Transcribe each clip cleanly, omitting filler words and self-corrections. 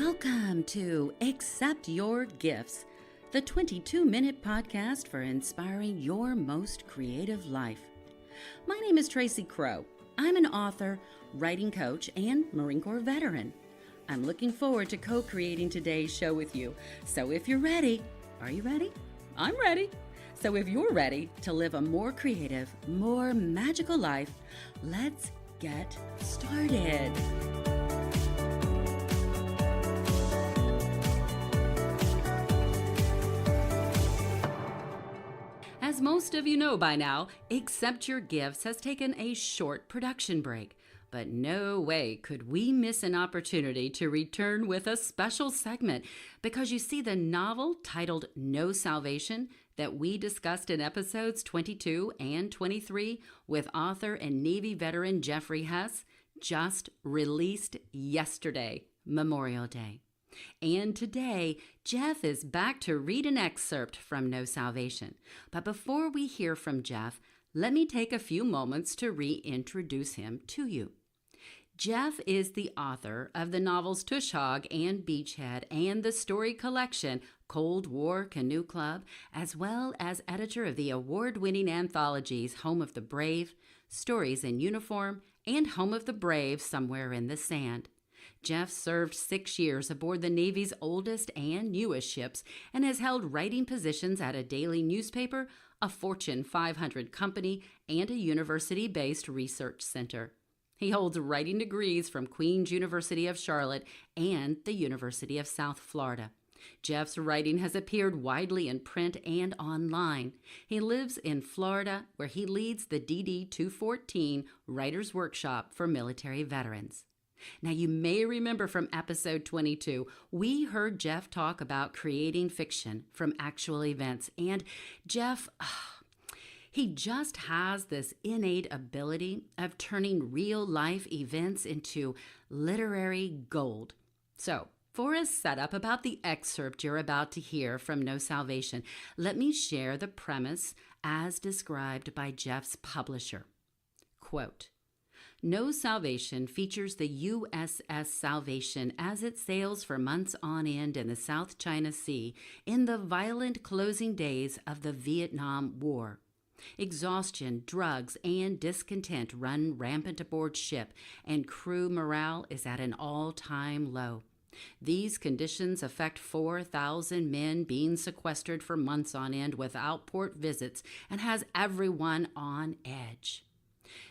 Welcome to Accept Your Gifts, the 22-minute podcast for inspiring your most creative life. My name is Tracy Crow. I'm an author, writing coach, and Marine Corps veteran. I'm looking forward to co-creating today's show with you. So if you're ready, are you ready? I'm ready. So if you're ready to live a more creative, more magical life, let's get started. As most of you know by now, Accept Your Gifts has taken a short production break. But no way could we miss an opportunity to return with a special segment, because you see, the novel titled No Salvation that we discussed in episodes 22 and 23 with author and Navy veteran Jeffery Hess just released yesterday, Memorial Day. And today, Jeff is back to read an excerpt from No Salvation. But before we hear from Jeff, let me take a few moments to reintroduce him to you. Jeff is the author of the novels Tush Hog and Beachhead and the story collection Cold War Canoe Club, as well as editor of the award-winning anthologies Home of the Brave, Stories in Uniform, and Home of the Brave, Somewhere in the Sand. Jeff served 6 years aboard the Navy's oldest and newest ships and has held writing positions at a daily newspaper, a Fortune 500 company, and a university-based research center. He holds writing degrees from Queen's University of Charlotte and the University of South Florida. Jeff's writing has appeared widely in print and online. He lives in Florida, where he leads the DD 214 Writers Workshop for military veterans. Now, you may remember from episode 22, we heard Jeff talk about creating fiction from actual events. And Jeff, he just has this innate ability of turning real-life events into literary gold. So, for a setup about the excerpt you're about to hear from No Salvation, let me share the premise as described by Jeff's publisher. Quote, No Salvation features the USS Salvation as it sails for months on end in the South China Sea in the violent closing days of the Vietnam War. Exhaustion, drugs, and discontent run rampant aboard ship, and crew morale is at an all-time low. These conditions affect 4,000 men being sequestered for months on end without port visits and has everyone on edge.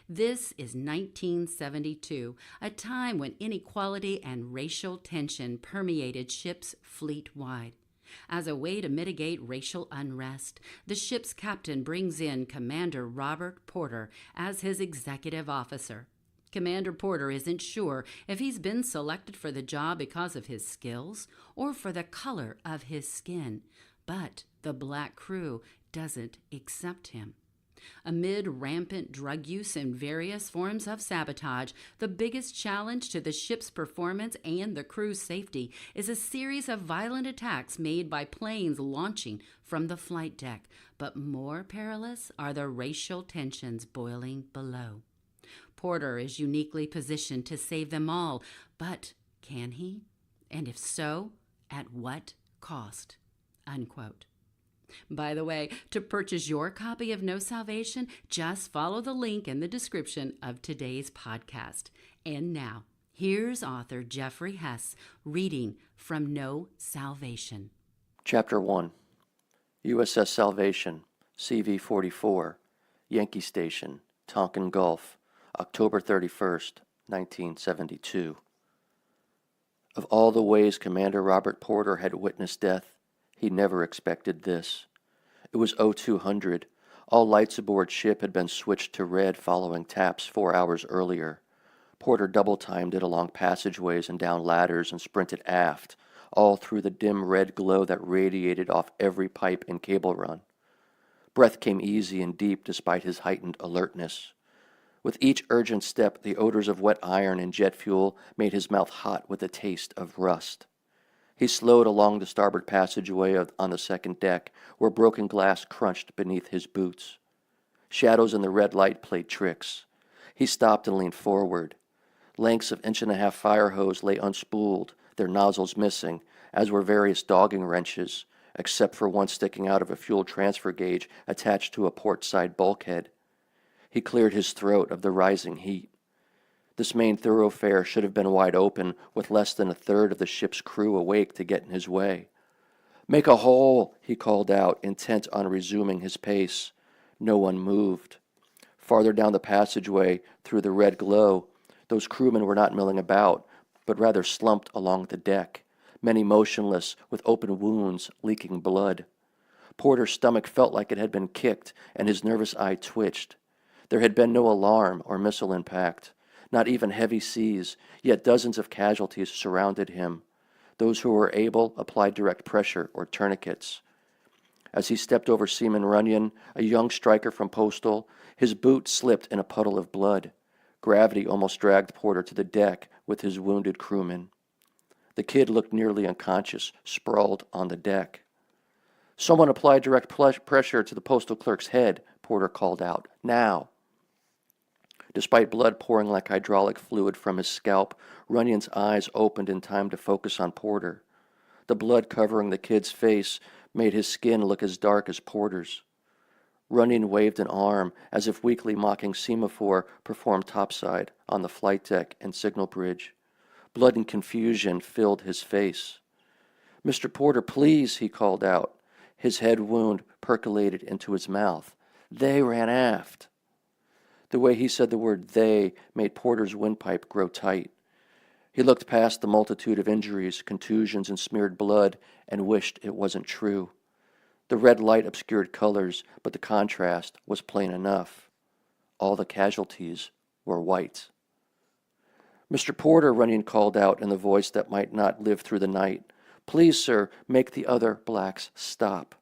This is 1972, a time when inequality and racial tension permeated ships fleet-wide. As a way to mitigate racial unrest, the ship's captain brings in Commander Robert Porter as his executive officer. Commander Porter isn't sure if he's been selected for the job because of his skills or for the color of his skin, but the black crew doesn't accept him. Amid rampant drug use and various forms of sabotage, the biggest challenge to the ship's performance and the crew's safety is a series of violent attacks made by planes launching from the flight deck. But more perilous are the racial tensions boiling below. Porter is uniquely positioned to save them all, but can he? And if so, at what cost? Unquote. By the way, to purchase your copy of No Salvation, just follow the link in the description of today's podcast. And now, here's author Jeffery Hess reading from No Salvation. Chapter 1. USS Salvation, CV-44, Yankee Station, Tonkin Gulf, October 31st, 1972. Of all the ways Commander Robert Porter had witnessed death, he never expected this. It was 0200. All lights aboard ship had been switched to red following taps 4 hours earlier. Porter double-timed it along passageways and down ladders and sprinted aft, all through the dim red glow that radiated off every pipe and cable run. Breath came easy and deep despite his heightened alertness. With each urgent step, the odors of wet iron and jet fuel made his mouth hot with the taste of rust. He slowed along the starboard passageway on the second deck, where broken glass crunched beneath his boots. Shadows in the red light played tricks. He stopped and leaned forward. Lengths of inch-and-a-half fire hose lay unspooled, their nozzles missing, as were various dogging wrenches, except for one sticking out of a fuel transfer gauge attached to a port side bulkhead. He cleared his throat of the rising heat. This main thoroughfare should have been wide open, with less than a third of the ship's crew awake to get in his way. "Make a hole," he called out, intent on resuming his pace. No one moved. Farther down the passageway, through the red glow, those crewmen were not milling about, but rather slumped along the deck, many motionless, with open wounds, leaking blood. Porter's stomach felt like it had been kicked, and his nervous eye twitched. There had been no alarm or missile impact, not even heavy seas, yet dozens of casualties surrounded him. Those who were able applied direct pressure or tourniquets. As he stepped over Seaman Runyon, a young striker from Postal, his boot slipped in a puddle of blood. Gravity almost dragged Porter to the deck with his wounded crewmen. The kid looked nearly unconscious, sprawled on the deck. "Someone apply direct pressure to the postal clerk's head," Porter called out. "Now." Despite blood pouring like hydraulic fluid from his scalp, Runyon's eyes opened in time to focus on Porter. The blood covering the kid's face made his skin look as dark as Porter's. Runyon waved an arm as if weakly mocking semaphore performed topside on the flight deck and signal bridge. Blood and confusion filled his face. "Mr. Porter, please," he called out. His head wound percolated into his mouth. "They ran aft." The way he said the word "they" made Porter's windpipe grow tight. He looked past the multitude of injuries, contusions, and smeared blood and wished it wasn't true. The red light obscured colors, but the contrast was plain enough. All the casualties were white. "Mr. Porter," Runyon called out in the voice that might not live through the night, "please, sir, make the other blacks stop."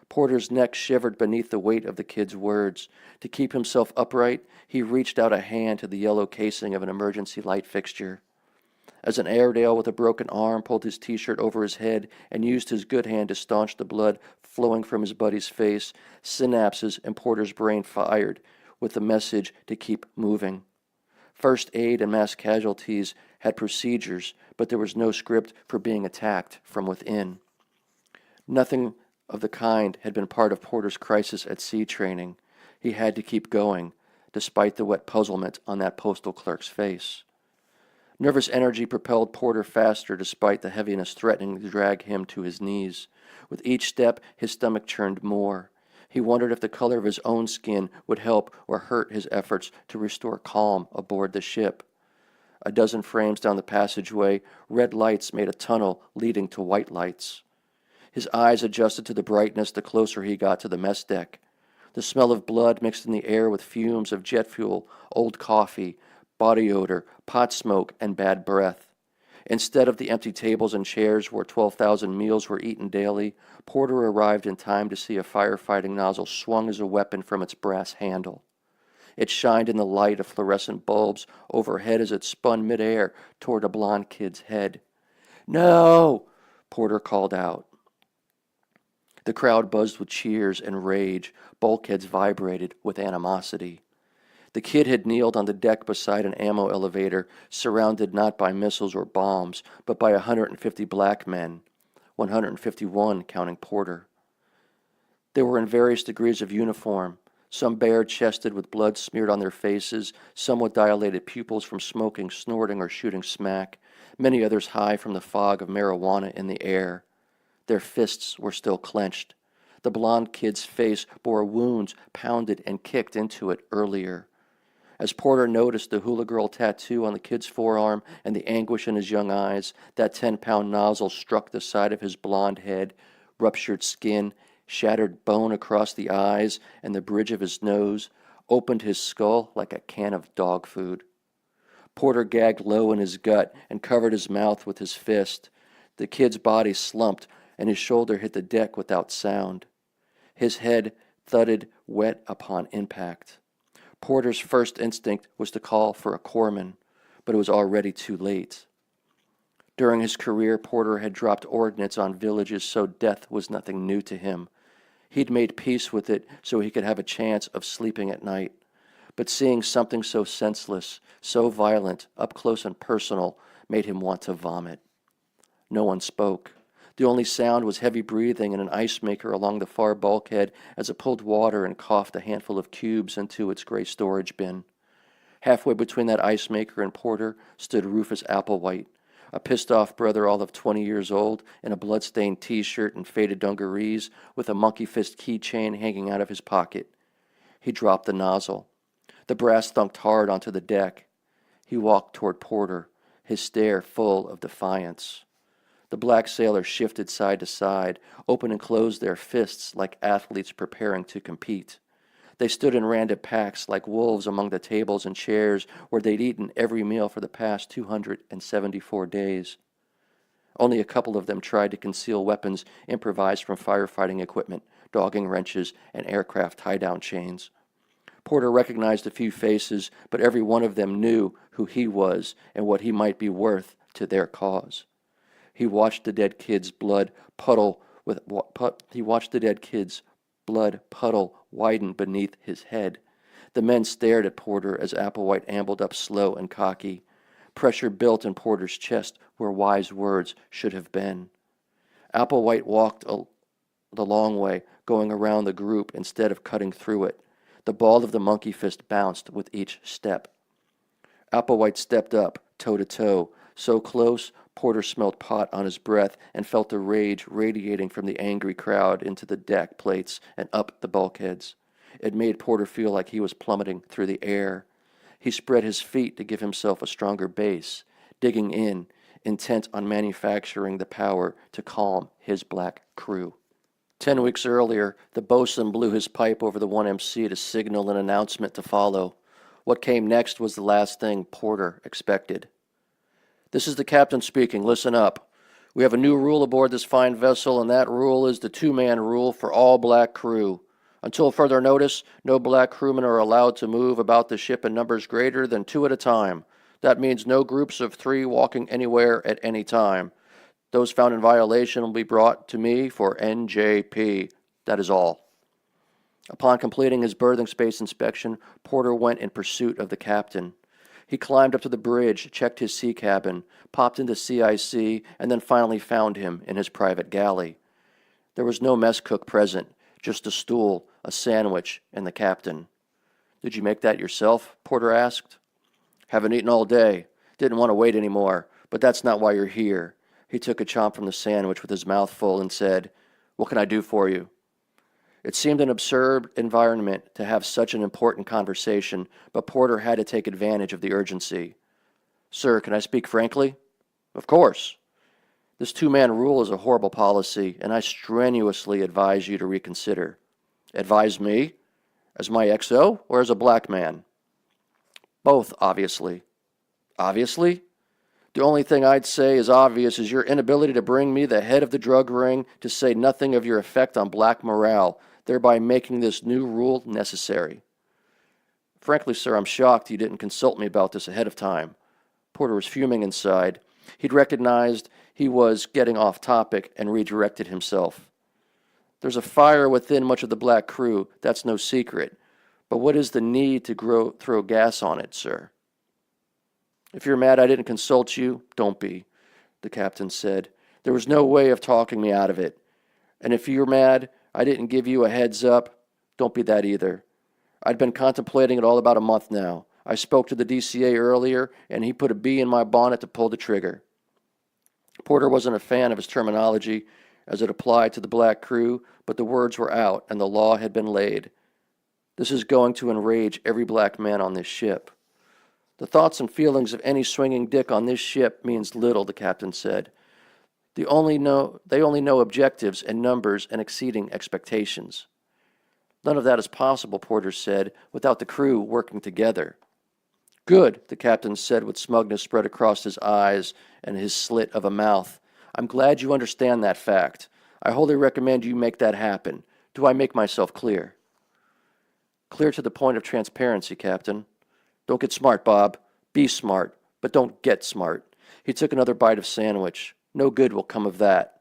Porter's neck shivered beneath the weight of the kid's words. To keep himself upright, he reached out a hand to the yellow casing of an emergency light fixture. As an Airedale with a broken arm pulled his T-shirt over his head and used his good hand to staunch the blood flowing from his buddy's face, synapses in Porter's brain fired with the message to keep moving. First aid and mass casualties had procedures, but there was no script for being attacked from within. Nothing of the kind had been part of Porter's crisis at sea training. He had to keep going, despite the wet puzzlement on that postal clerk's face. Nervous energy propelled Porter faster despite the heaviness threatening to drag him to his knees. With each step, his stomach churned more. He wondered if the color of his own skin would help or hurt his efforts to restore calm aboard the ship. A dozen frames down the passageway, red lights made a tunnel leading to white lights. His eyes adjusted to the brightness the closer he got to the mess deck. The smell of blood mixed in the air with fumes of jet fuel, old coffee, body odor, pot smoke, and bad breath. Instead of the empty tables and chairs where 12,000 meals were eaten daily, Porter arrived in time to see a firefighting nozzle swung as a weapon from its brass handle. It shined in the light of fluorescent bulbs overhead as it spun midair toward a blond kid's head. "No!" Porter called out. The crowd buzzed with cheers and rage. Bulkheads vibrated with animosity. The kid had kneeled on the deck beside an ammo elevator, surrounded not by missiles or bombs, but by 150 black men, 151 counting Porter. They were in various degrees of uniform, some bare-chested with blood smeared on their faces, some with dilated pupils from smoking, snorting, or shooting smack, many others high from the fog of marijuana in the air. Their fists were still clenched. The blond kid's face bore wounds pounded and kicked into it earlier. As Porter noticed the hula girl tattoo on the kid's forearm and the anguish in his young eyes, that 10-pound nozzle struck the side of his blond head, ruptured skin, shattered bone across the eyes and the bridge of his nose, opened his skull like a can of dog food. Porter gagged low in his gut and covered his mouth with his fist. The kid's body slumped, and his shoulder hit the deck without sound. His head thudded wet upon impact. Porter's first instinct was to call for a corpsman, but it was already too late. During his career, Porter had dropped ordnance on villages, so death was nothing new to him. He'd made peace with it so he could have a chance of sleeping at night. but seeing something so senseless, so violent, up close and personal, made him want to vomit. No one spoke. The only sound was heavy breathing in an ice maker along the far bulkhead as it pulled water and coughed a handful of cubes into its gray storage bin. Halfway between that ice maker and Porter stood Rufus Applewhite, a pissed-off brother all of 20 years old, in a blood-stained T-shirt and faded dungarees, with a monkey fist keychain hanging out of his pocket. He dropped the nozzle. The brass thunked hard onto the deck. He walked toward Porter, his stare full of defiance. The black sailors shifted side to side, opened and closed their fists like athletes preparing to compete. They stood in random packs like wolves among the tables and chairs where they'd eaten every meal for the past 274 days. Only a couple of them tried to conceal weapons improvised from firefighting equipment, dogging wrenches, and aircraft tie-down chains. Porter recognized a few faces, but every one of them knew who he was and what he might be worth to their cause. He watched the dead kid's blood puddle widen beneath his head. The men stared at Porter as Applewhite ambled up slow and cocky. Pressure built in Porter's chest where wise words should have been. Applewhite walked the long way, going around the group instead of cutting through it. The ball of the monkey fist bounced with each step. Applewhite stepped up, toe to toe, so close Porter smelled pot on his breath and felt the rage radiating from the angry crowd into the deck plates and up the bulkheads. It made Porter feel like he was plummeting through the air. He spread his feet to give himself a stronger base, digging in, intent on manufacturing the power to calm his black crew. 10 weeks earlier, the bosun blew his pipe over the 1MC to signal an announcement to follow. What came next was the last thing Porter expected. "This is the captain speaking. Listen up. We have a new rule aboard this fine vessel, and that rule is the two-man rule for all black crew. Until further notice, no black crewmen are allowed to move about the ship in numbers greater than 2 at a time. That means no groups of 3 walking anywhere at any time. Those found in violation will be brought to me for NJP. That is all." Upon completing his berthing space inspection, Porter went in pursuit of the captain. He climbed up to the bridge, checked his sea cabin, popped into CIC, and then finally found him in his private galley. There was no mess cook present, just a stool, a sandwich, and the captain. "Did you make that yourself?" Porter asked. "Haven't eaten all day. Didn't want to wait anymore, but that's not why you're here." He took a chomp from the sandwich with his mouth full and said, "What can I do for you?" It seemed an absurd environment to have such an important conversation, but Porter had to take advantage of the urgency. "Sir, can I speak frankly?" "Of course." "This two-man rule is a horrible policy, and I strenuously advise you to reconsider." "Advise me? As my XO or as a black man?" "Both, obviously." "Obviously? The only thing I'd say is obvious is your inability to bring me the head of the drug ring, to say nothing of your effect on black morale, thereby making this new rule necessary." "Frankly, sir, I'm shocked you didn't consult me about this ahead of time." Porter was fuming inside. He'd recognized he was getting off topic and redirected himself. "There's a fire within much of the black crew, that's no secret. But what is the need to throw gas on it, sir?" "If you're mad I didn't consult you, don't be," the captain said. "There was no way of talking me out of it. And if you're mad I didn't give you a heads up, don't be that either. I'd been contemplating it all about a month now. I spoke to the DCA earlier, and he put a bee in my bonnet to pull the trigger." Porter wasn't a fan of his terminology as it applied to the black crew, but the words were out, and the law had been laid. "This is going to enrage every black man on this ship." "The thoughts and feelings of any swinging dick on this ship means little," the captain said. They only know objectives and numbers and exceeding expectations." "None of that is possible," Porter said, "without the crew working together." "Good," the captain said with smugness spread across his eyes and his slit of a mouth. "I'm glad you understand that fact. I wholly recommend you make that happen. Do I make myself clear?" "Clear to the point of transparency, Captain." "Don't get smart, Bob. Be smart, but don't get smart." He took another bite of sandwich. "No good will come of that."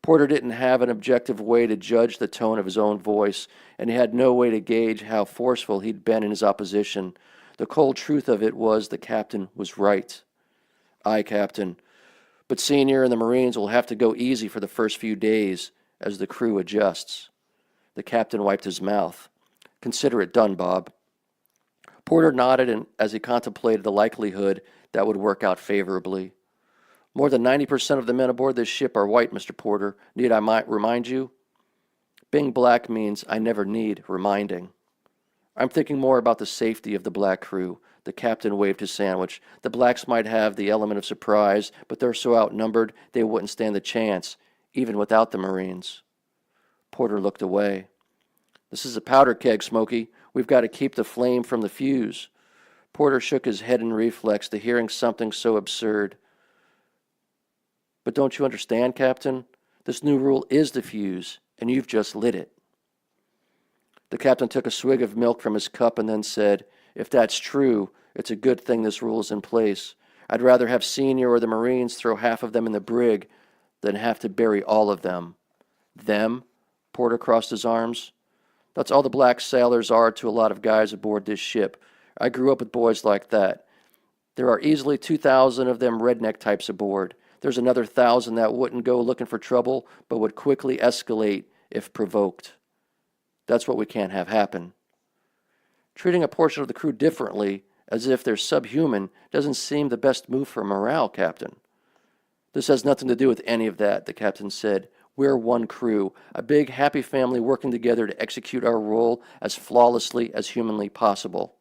Porter didn't have an objective way to judge the tone of his own voice, and he had no way to gauge how forceful he'd been in his opposition. The cold truth of it was the captain was right. Aye, Captain. But Senior and the Marines will have to go easy for the first few days as the crew adjusts. The captain wiped his mouth. Consider it done, Bob. Porter nodded as he contemplated the likelihood that would work out favorably. More than 90% of the men aboard this ship are white, Mr. Porter. Need I might remind you? Being black means I never need reminding. I'm thinking more about the safety of the black crew. The captain waved his sandwich. The blacks might have the element of surprise, but they're so outnumbered they wouldn't stand the chance, even without the Marines. Porter looked away. This is a powder keg, Smokey. We've got to keep the flame from the fuse. Porter shook his head in reflex to hearing something so absurd. But don't you understand, Captain? This new rule is the fuse, and you've just lit it. The captain took a swig of milk from his cup and then said, If that's true, it's a good thing this rule is in place. I'd rather have Senior or the Marines throw half of them in the brig than have to bury all of them. Them? Porter crossed his arms. That's all the black sailors are to a lot of guys aboard this ship. I grew up with boys like that. There are easily 2,000 of them redneck types aboard. There's another 1,000 that wouldn't go looking for trouble, but would quickly escalate if provoked. That's what we can't have happen. Treating a portion of the crew differently, as if they're subhuman, doesn't seem the best move for morale, Captain. This has nothing to do with any of that, the captain said. We're one crew, a big, happy family working together to execute our role as flawlessly as humanly possible.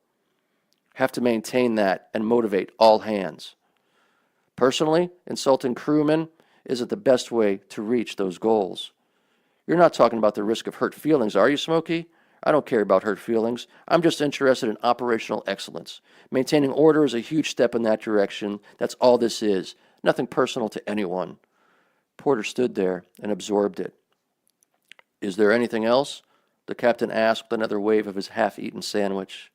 Have to maintain that and motivate all hands. Personally, insulting crewmen isn't the best way to reach those goals. You're not talking about the risk of hurt feelings, are you, Smokey? I don't care about hurt feelings. I'm just interested in operational excellence. Maintaining order is a huge step in that direction. That's all this is. Nothing personal to anyone. Porter stood there and absorbed it. Is there anything else? The captain asked with another wave of his half-eaten sandwich.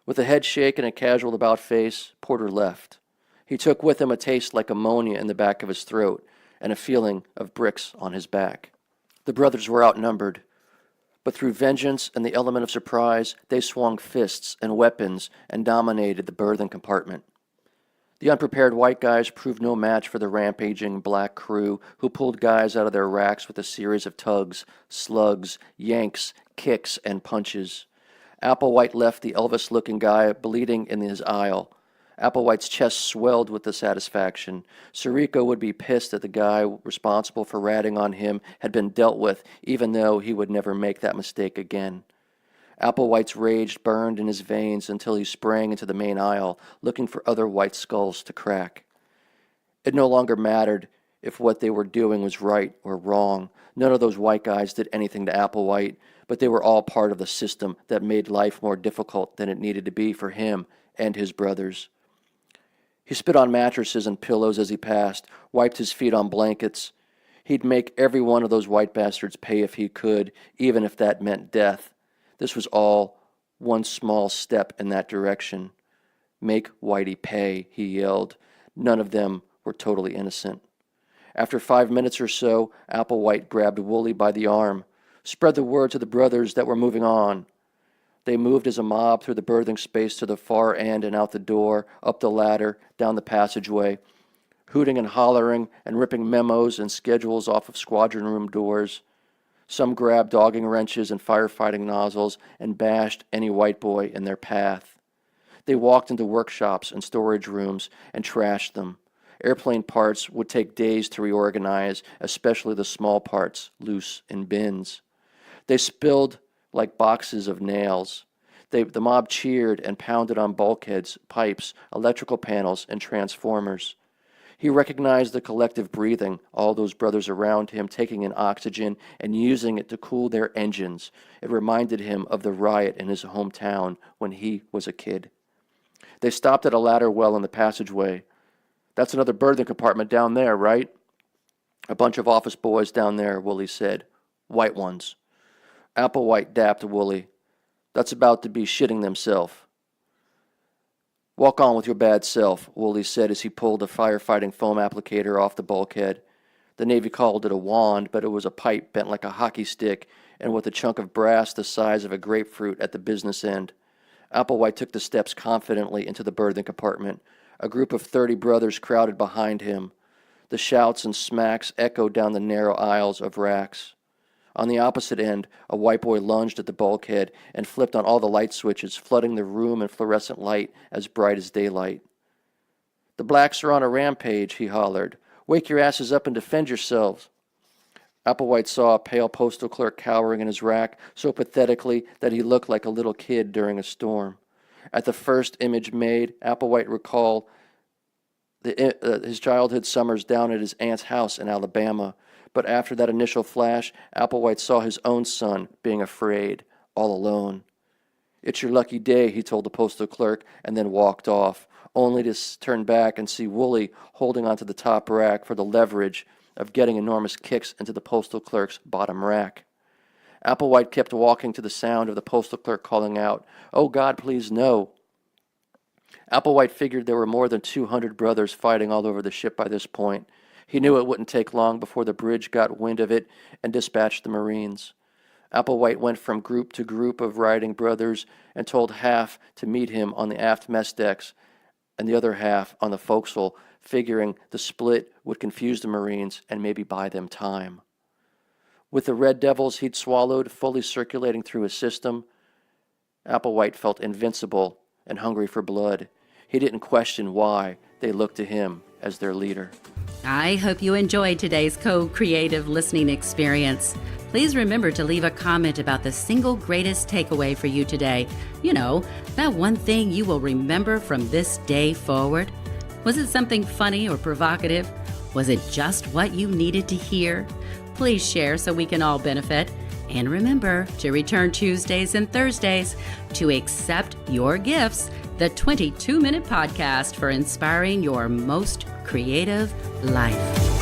With a head shake and a casual about face, Porter left. He took with him a taste like ammonia in the back of his throat and a feeling of bricks on his back. The brothers were outnumbered, but through vengeance and the element of surprise, they swung fists and weapons and dominated the berthing compartment. The unprepared white guys proved no match for the rampaging black crew who pulled guys out of their racks with a series of tugs, slugs, yanks, kicks, and punches. Applewhite left the Elvis-looking guy bleeding in his aisle. Applewhite's chest swelled with the satisfaction. Sirico would be pissed that the guy responsible for ratting on him had been dealt with, even though he would never make that mistake again. Applewhite's rage burned in his veins until he sprang into the main aisle, looking for other white skulls to crack. It no longer mattered if what they were doing was right or wrong. None of those white guys did anything to Applewhite, but they were all part of the system that made life more difficult than it needed to be for him and his brothers. He spit on mattresses and pillows as he passed, wiped his feet on blankets. He'd make every one of those white bastards pay if he could, even if that meant death. This was all one small step in that direction. Make Whitey pay, he yelled. None of them were totally innocent. After 5 minutes or so, Applewhite grabbed Wooly by the arm. Spread the word to the brothers that we're moving on. They moved as a mob through the berthing space to the far end and out the door, up the ladder, down the passageway, hooting and hollering and ripping memos and schedules off of squadron room doors. Some grabbed dogging wrenches and firefighting nozzles and bashed any white boy in their path. They walked into workshops and storage rooms and trashed them. Airplane parts would take days to reorganize, especially the small parts, loose in bins. They spilled like boxes of nails. The mob cheered and pounded on bulkheads, pipes, electrical panels, and transformers. He recognized the collective breathing, all those brothers around him taking in oxygen and using it to cool their engines. It reminded him of the riot in his hometown when he was a kid. They stopped at a ladder well in the passageway. That's another berthing compartment down there, right? A bunch of office boys down there, Wooly said. White ones. Applewhite dapped Wooly. That's about to be shitting themselves. Walk on with your bad self, Wooly said as he pulled a firefighting foam applicator off the bulkhead. The Navy called it a wand, but it was a pipe bent like a hockey stick and with a chunk of brass the size of a grapefruit at the business end. Applewhite took the steps confidently into the berthing compartment. A group of 30 brothers crowded behind him. The shouts and smacks echoed down the narrow aisles of racks. On the opposite end, a white boy lunged at the bulkhead and flipped on all the light switches, flooding the room in fluorescent light as bright as daylight. "The blacks are on a rampage," he hollered. "Wake your asses up and defend yourselves." Applewhite saw a pale postal clerk cowering in his rack so pathetically that he looked like a little kid during a storm. At the first image made, Applewhite recalled his childhood summers down at his aunt's house in Alabama. But after that initial flash, Applewhite saw his own son being afraid, all alone. "It's your lucky day," he told the postal clerk, and then walked off, only to turn back and see Wooly holding onto the top rack for the leverage of getting enormous kicks into the postal clerk's bottom rack. Applewhite kept walking to the sound of the postal clerk calling out, "Oh God, please no." Applewhite figured there were more than 200 brothers fighting all over the ship by this point. He knew it wouldn't take long before the bridge got wind of it and dispatched the Marines. Applewhite went from group to group of riding brothers and told half to meet him on the aft mess decks and the other half on the forecastle, figuring the split would confuse the Marines and maybe buy them time. With the red devils he'd swallowed fully circulating through his system, Applewhite felt invincible and hungry for blood. He didn't question why they looked to him as their leader. I hope you enjoyed today's co-creative listening experience. Please remember to leave a comment about the single greatest takeaway for you today. You know, that one thing you will remember from this day forward. Was it something funny or provocative? Was it just what you needed to hear? Please share so we can all benefit. And remember to return Tuesdays and Thursdays to Accept Your Gifts, the 22-minute podcast for inspiring your most creative life.